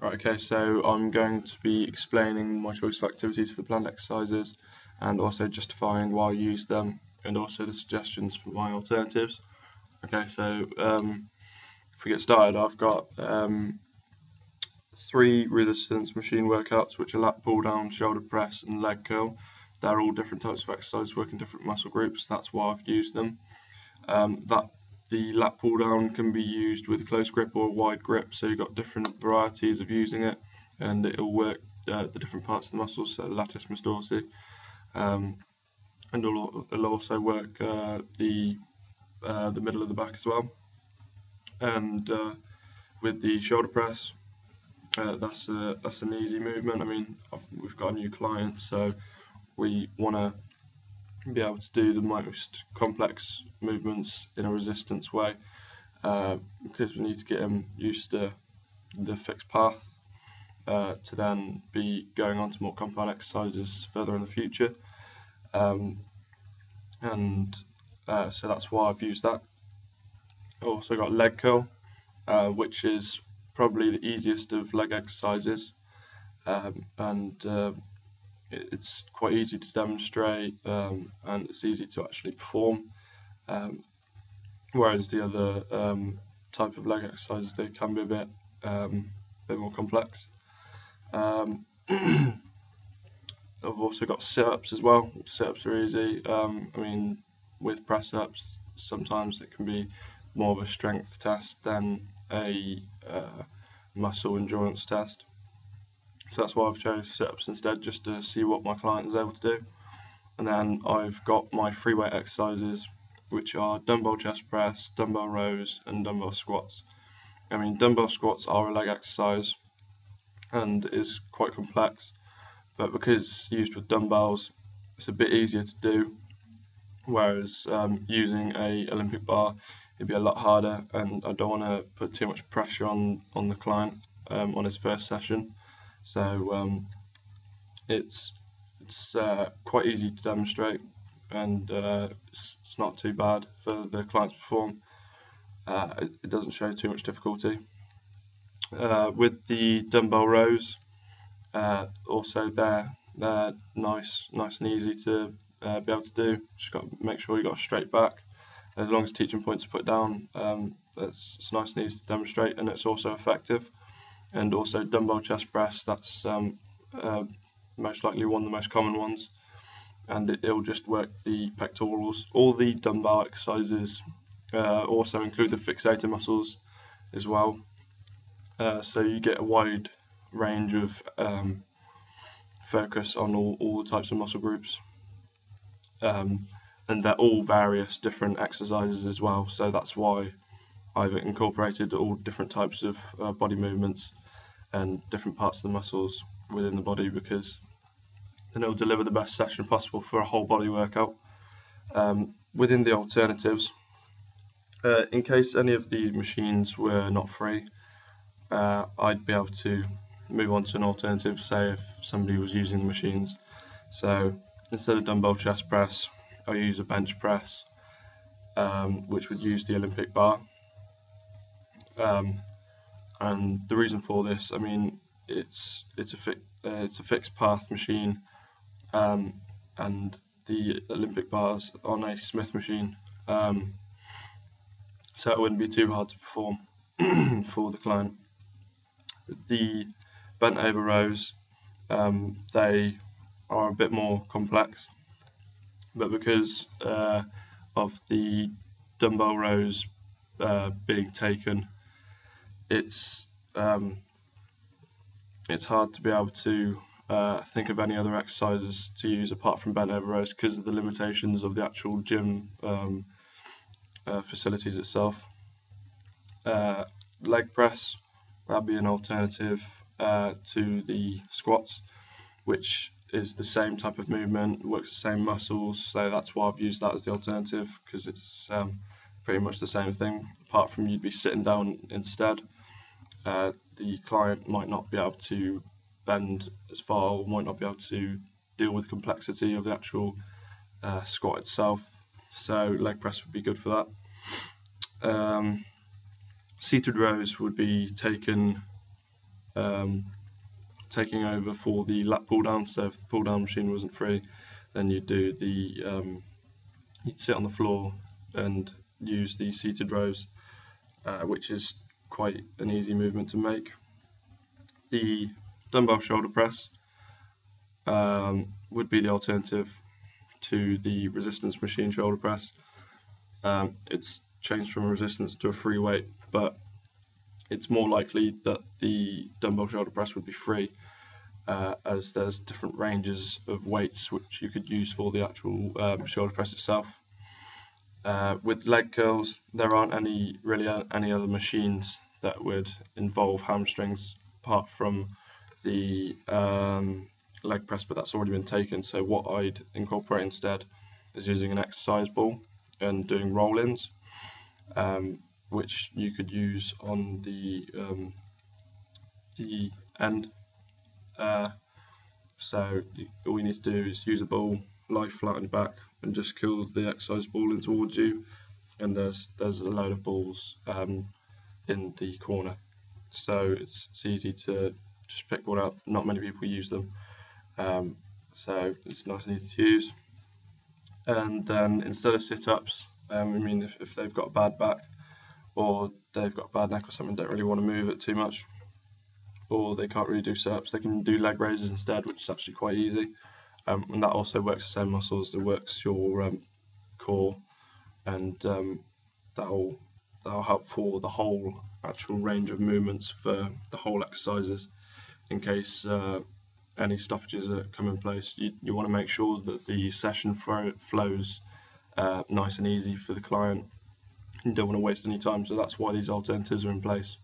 Right, okay, so I'm going to be explaining my choice of activities for the planned exercises and also justifying why I use them and also the suggestions for my alternatives. Okay, so if we get started, I've got 3 resistance machine workouts, which are lat pull down, shoulder press and leg curl. They're all different types of exercises working different muscle groups. That's why I've used them. The lat pull down can be used with a close grip or a wide grip, so you've got different varieties of using it, and it'll work the different parts of the muscles, so the latissimus dorsi, and it'll also work the middle of the back as well. And with the shoulder press, that's an easy movement. I mean, we've got a new client, so we want to be able to do the most complex movements in a resistance way, because we need to get them used to the fixed path to then be going on to more compound exercises further in the future. So that's why I've used that. I've also got leg curl, which is probably the easiest of leg exercises, and it's quite easy to demonstrate, and it's easy to actually perform, whereas the other type of leg exercises, they can be a bit more complex. I've also got sit-ups as well. Sit-ups are easy. I mean, with press-ups, sometimes it can be more of a strength test than a muscle endurance test. So that's why I've chosen sit-ups instead, just to see what my client is able to do. And then I've got my free weight exercises, which are dumbbell chest press, dumbbell rows, and dumbbell squats. I mean, dumbbell squats are a leg exercise and is quite complex, but because used with dumbbells, it's a bit easier to do, whereas using a Olympic bar, it'd be a lot harder, and I don't want to put too much pressure on the client on his first session. So it's quite easy to demonstrate, and it's not too bad for the client to perform. It doesn't show too much difficulty. With the dumbbell rows, also they're nice and easy to be able to do. Just got to make sure you got a straight back. As long as teaching points are put down, it's nice and easy to demonstrate, and it's also effective. And also dumbbell chest press, that's most likely one of the most common ones, and it'll just work the pectorals. All the dumbbell exercises also include the fixator muscles as well, so you get a wide range of focus on all the types of muscle groups, and they're all various different exercises as well, so that's why I've incorporated all different types of body movements and different parts of the muscles within the body, because then it'll deliver the best session possible for a whole body workout. Within the alternatives, in case any of the machines were not free, I'd be able to move on to an alternative, say if somebody was using the machines. So instead of dumbbell chest press, I'll use a bench press, which would use the Olympic bar. And the reason for this, I mean, it's a fixed path machine, and the Olympic bar's on a Smith machine, so it wouldn't be too hard to perform for the client. The bent over rows, they are a bit more complex, but because of the dumbbell rows being taken, it's hard to be able to think of any other exercises to use apart from bent over rows because of the limitations of the actual gym facilities itself. Leg press, that'd be an alternative to the squats, which is the same type of movement, works the same muscles, so that's why I've used that as the alternative, because it's pretty much the same thing, apart from you'd be sitting down instead. The client might not be able to bend as far, or might not be able to deal with the complexity of the actual squat itself, so leg press would be good for that. Seated rows would be taken taking over for the lat pull down. So if the pull down machine wasn't free, then you'd do you'd sit on the floor and use the seated rows, which is quite an easy movement to make. The dumbbell shoulder press would be the alternative to the resistance machine shoulder press. It's changed from a resistance to a free weight, but it's more likely that the dumbbell shoulder press would be free, as there's different ranges of weights which you could use for the actual shoulder press itself. With leg curls, there aren't any other machines that would involve hamstrings apart from the leg press, but that's already been taken. So what I'd incorporate instead is using an exercise ball and doing roll-ins, which you could use on the end. So all you need to do is use a ball, lie flat on your back, and just curl the exercise ball in towards you. And there's a load of balls in the corner, so it's easy to just pick one up. Not many people use them, so it's nice and easy to use. And then instead of sit-ups, if they've got a bad back or they've got a bad neck or something, don't really want to move it too much, or they can't really do sit-ups, they can do leg raises instead, which is actually quite easy. And that also works the same muscles. It works your core, and that'll help for the whole actual range of movements for the whole exercises. In case any stoppages come in place, you want to make sure that the session flows nice and easy for the client. You don't want to waste any time, so that's why these alternatives are in place.